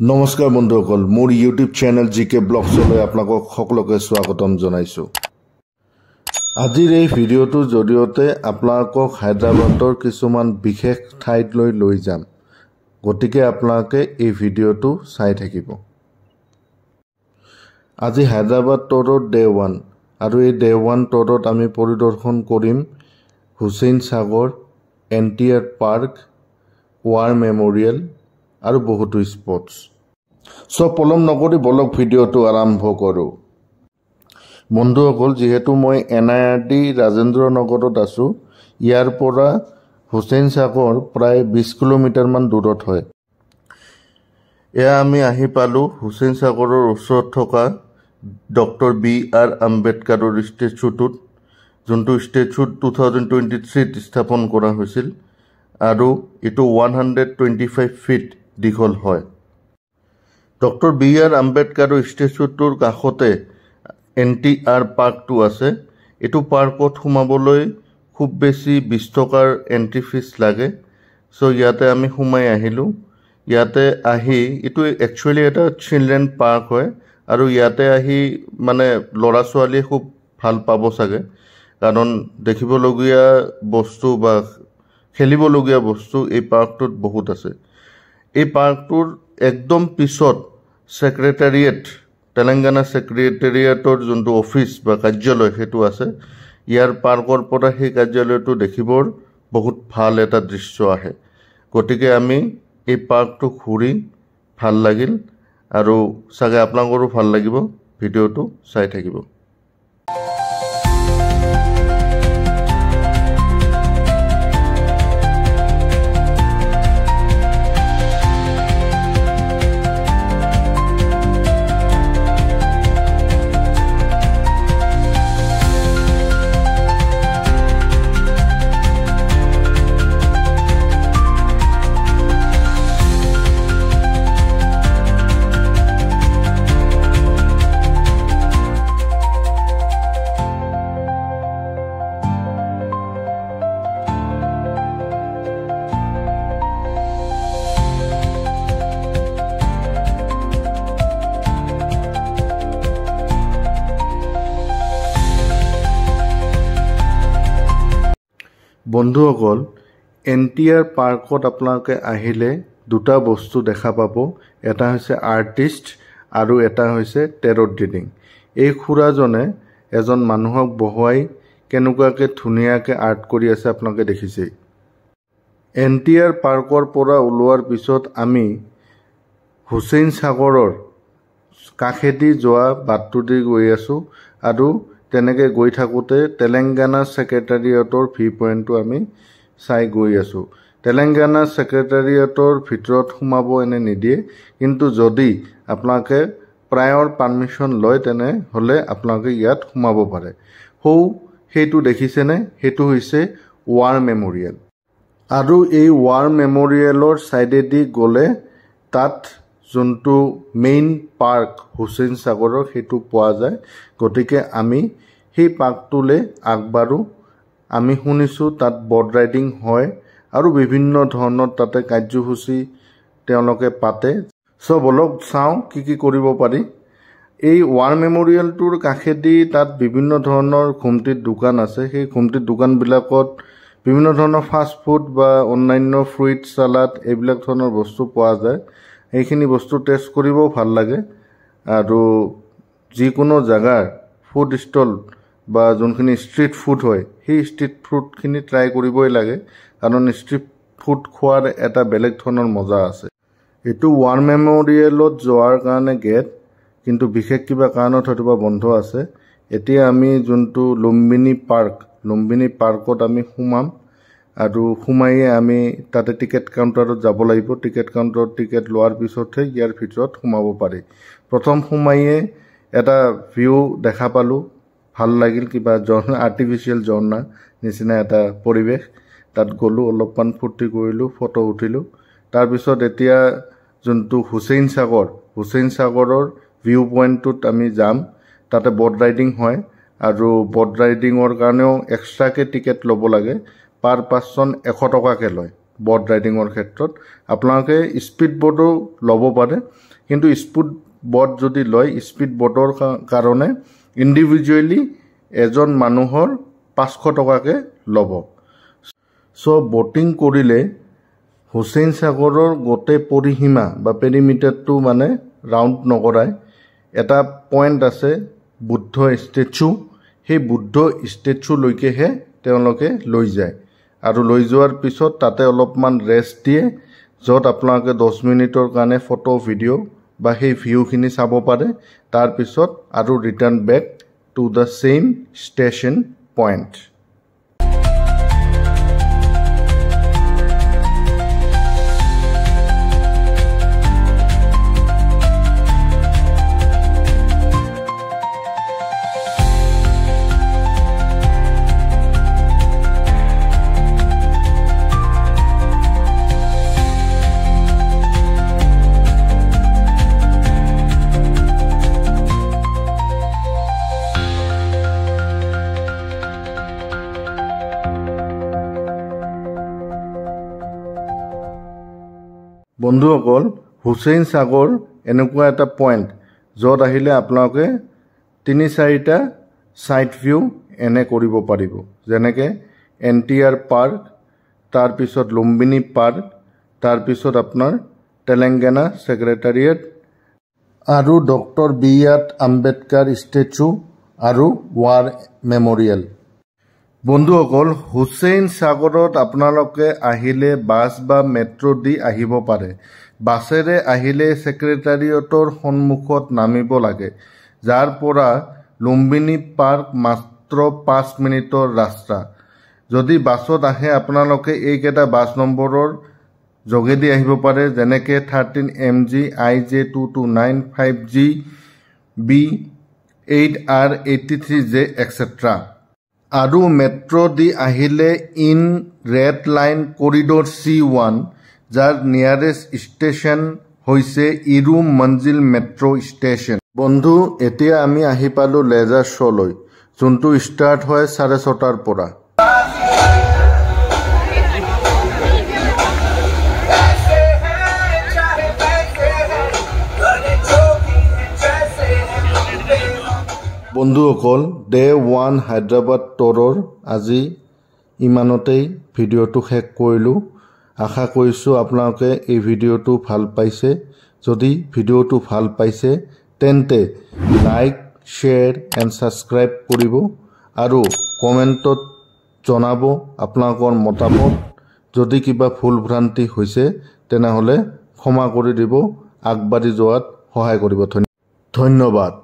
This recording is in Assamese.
নমস্কাৰ বন্ধুসকল, মোৰ ইউটিউব চেনেল জিকে ব্লগছলৈ আপোনালোকক সকলোকে স্বাগতম জনাইছোঁ। আজিৰ এই ভিডিঅ'টোৰ জৰিয়তে আপোনালোকক হায়দৰাবাদৰ কিছুমান বিশেষ ঠাইলৈ লৈ যাম। গতিকে আপোনালোকে এই ভিডিঅ'টো চাই থাকিব। আজি হায়দৰাবাদ ট্যুৰৰ ডে 1 আৰু এই ডে 1 ট্যুৰত আমি পৰিদৰ্শন কৰিম হুছেইন সাগৰ, NTR পাৰ্ক, ৱাৰ মেমৰিয়েল আৰু বহুতো স্পটছ। পলম নকৰি বলক ভিডিঅ'টো আৰম্ভ কৰোঁ। বন্ধুসকল, যিহেতু মই NIRD ৰাজেন্দ্ৰ নগৰত আছোঁ, ইয়াৰ পৰা হুছেইন সাগৰ প্ৰায় 20 কিলোমিটাৰমান দূৰত হয়। এয়া আমি আহি পালোঁ হুছেইন সাগৰৰ ওচৰত থকা ডক্টৰ BR আম্বেদকাৰৰ ষ্টেচুটোত, যোনটো ষ্টেচুত 2023 স্থাপন কৰা হৈছিল আৰু এইটো 125 ফিট দীঘল হয়। ডক্টৰ BR আম্বেদকাৰৰ ষ্টেচুটোৰ কাষতে NTR পাৰ্কটো আছে। এইটো পাৰ্কত সোমাবলৈ খুব বেছি 20 টকাৰ এণ্ট্ৰি ফিজ লাগে। ইয়াতে আমি সোমাই আহিলোঁ। ইয়াতে আহি এইটো একচুৱেলি এটা চিলড্ৰেন পাৰ্ক হয় আৰু ইয়াতে আহি মানে ল'ৰা ছোৱালীয়ে খুব ভাল পাব চাগে, কাৰণ দেখিবলগীয়া বস্তু বা খেলিবলগীয়া বস্তু এই পাৰ্কটোত বহুত আছে। এই পাৰ্কটোৰ একদম পিছত ছেক্ৰেটাৰিয়েট, তেলেংগানা ছেক্ৰেটাৰিয়েটৰ যোনটো অফিচ বা কাৰ্যালয় সেইটো আছে। ইয়াৰ পাৰ্কৰ পৰা সেই কাৰ্যালয়টো দেখিবৰ বহুত ভাল এটা দৃশ্য আহে। গতিকে আমি এই পাৰ্কটো ঘূৰি ভাল লাগিল আৰু চাগে আপোনালোকৰো ভাল লাগিব। ভিডিঅ'টো চাই থাকিব। বন্ধুসকল, NTR পাৰ্কত আপোনালোকে আহিলে দুটা বস্তু দেখা পাব। এটা হৈছে আৰ্টিষ্ট আৰু এটা হৈছে টেৰট ৰিডিং। এই খুৰাজনে এজন মানুহক বহুৱাই কেনেকুৱাকৈ ধুনীয়াকৈ আৰ্ট কৰি আছে আপোনালোকে দেখিছেই। NTR পাৰ্কৰ পৰা ওলোৱাৰ পিছত আমি হুছেইন সাগৰৰ কাষেদি যোৱা বাটটোদি গৈ আছোঁ আৰু তেনেকৈ গৈ থাকোঁতে তেলেংগানা ছেক্ৰেটাৰিয়েটৰ ভিউ পইণ্টটো আমি চাই গৈ আছোঁ। তেলেংগানা ছেক্ৰেটাৰিয়েটৰ ভিতৰত সোমাব এনে নিদিয়ে, কিন্তু যদি আপোনালোকে প্ৰায়ৰ পাৰ্মিশ্যন লয় তেনেহ'লে আপোনালোকে ইয়াত সোমাব পাৰে। সেইটো দেখিছেনে? সেইটো হৈছে ৱাৰ মেমৰিয়েল। আৰু এই ৱাৰ মেমৰিয়েলৰ ছাইডেদি গ'লে তাত যোনটো মেইন পাৰ্ক হুছেইন সাগৰৰ সেইটো পোৱা যায়। গতিকে আমি সেই পাৰ্কটোলৈ আগবাঢ়োঁ। আমি শুনিছোঁ তাত ব'ট ৰাইডিং হয় আৰু বিভিন্ন ধৰণৰ তাতে কাৰ্যসূচী তেওঁলোকে পাতে। বলক চাওঁ কি কৰিব পাৰি। এই ৱাৰ মেমৰিয়েলটোৰ কাষেদি তাত বিভিন্ন ধৰণৰ ঘুমটিৰ দোকান আছে। সেই ঘুমটিৰ দোকানবিলাকত বিভিন্ন ধৰণৰ ফাষ্ট ফুড বা অন্যান্য ফ্ৰুইট চালাড এইবিলাক ধৰণৰ বস্তু পোৱা যায়। এইখিনি বস্তু টেষ্ট কৰিবও ভাল লাগে। আৰু যিকোনো জেগাৰ ফুড ষ্টল বা যোনখিনি ষ্ট্ৰীট ফুড হয় সেই ষ্ট্ৰীট ফুডখিনি ট্ৰাই কৰিবই লাগে, কাৰণ ষ্ট্ৰীট ফুড খোৱাৰ এটা বেলেগ ধৰণৰ মজা আছে। এইটো ৱাৰ মেমৰিয়েলত যোৱাৰ কাৰণে গেট, কিন্তু বিশেষ কিবা কাৰণত হয়তো বন্ধ আছে। এতিয়া আমি যোনটো লুম্বিনী পাৰ্কত আমি সোমাম আৰু সোমায়ে আমি তাতে টিকেট কাউণ্টাৰত যাব লাগিব। টিকেট কাউণ্টাৰত টিকেট লোৱাৰ পিছতহে ইয়াৰ ভিতৰত সোমাব পাৰি। প্ৰথম সোমায়ে এটা ভিউ দেখা পালোঁ, ভাল লাগিল। কিবা আৰ্টিফিচিয়েল ঝৰ্ণা নিচিনা এটা পৰিৱেশ। তাত গ'লোঁ, অলপমান ফূৰ্তি কৰিলোঁ, ফটো উঠিলোঁ। তাৰপিছত এতিয়া যোনটো হুছেইন সাগৰৰ ভিউ পইণ্টটোত আমি যাম। তাতে ব'ট ৰাইডিং হয় আৰু ব'ট ৰাইডিঙৰ কাৰণেও এক্সট্ৰাকৈ টিকেট ল'ব লাগে। পাৰ পাৰ্চন 100 টকাকৈ লয়। বোট ৰাইডিঙৰ ক্ষেত্ৰত আপোনালোকে স্পীড বোটো ল'ব পাৰে কিন্তু স্পীড বোট যদি লয় স্পীড বোটৰ কাৰণে ইণ্ডিভিজুৱেলি এজন মানুহৰ 500 টকাকে ল'ব সো বোটিং কৰিলে হুছেইন সাগৰৰ গোটেই পৰিসীমা বা পেৰিমিটাৰটো মানে ৰাউণ্ড নকৰায় এটা পইণ্ট আছে বুদ্ধ ষ্টেচু সেই বুদ্ধ ষ্টেচুলৈকেহে তেওঁলোকে লৈ যায় আৰু লৈ যোৱাৰ পিছত তাতে অলপমান ৰেষ্ট দিয়ে য'ত আপোনালোকে 10 মিনিটৰ কাৰণে ফটো ভিডিঅ' বা সেই ভিউখিনি চাব পাৰে তাৰপিছত আৰু return back to the same station point বন্ধুসকল হুছেইন সাগৰ এনেকুৱা এটা পইণ্ট য'ত আহিলে আপোনালোকে 3-4টা সাইড ভিউ এনে কৰিব পাৰিব যেনেকৈ NTR পাৰ্ক তাৰপিছত লুম্বিনী পাৰ্ক তাৰপিছত আপোনাৰ তেলেংগানা ছেক্ৰেটাৰিয়েট আৰু ডক্টৰ B.R. আম্বেদকাৰ ষ্টেচু আৰু ৱাৰ মেমৰিয়েল বন্ধুসকল হুছেইন সাগৰত আপোনালোকে আহিলে বাছ বা মেট্ৰো দি আহিব পাৰে বাছেৰে আহিলে ছেক্ৰেটাৰিয়েটৰ সন্মুখত নামিব লাগে যাৰ পৰা লুম্বিনী পাৰ্ক মাত্ৰ 5 মিনিটৰ ৰাস্তা যদি বাছত আহে আপোনালোকে এইকেইটা বাছ নম্বৰৰ যোগেদি আহিব পাৰে যেনেকৈ 13MG IJ229 5G B 8R83J etc আৰু মেট্ৰো দি আহিলে in red line corridor C1 যাৰ নিয়াৰেষ্ট ষ্টেচন হৈছে ইৰু মঞ্জিল মেট্ৰো ষ্টেচন বন্ধু এতিয়া আমি আহি পালো লেজাৰ শ্ব'লৈ যোনটো ষ্টাৰ্ট হয় 6:30 পৰা বন্ধুসকল ডে 1 হায়দৰাবাদ টৰৰ আজি ইমানতেই ভিডিঅ'টো শেষ কৰিলোঁ আশা কৰিছোঁ আপোনালোকে এই ভিডিঅ'টো ভাল পাইছে যদি ভিডিঅ'টো ভাল পাইছে তেন্তে লাইক শ্বেয়াৰ এণ্ড ছাবস্ক্ৰাইব কৰিব আৰু কমেণ্টত জনাব আপোনালোকৰ মতামত যদি কিবা ভুল ভ্ৰান্তি হৈছে তেনেহ'লে ক্ষমা কৰি দিব আগবাঢ়ি যোৱাত সহায় কৰিব ধন্যবাদ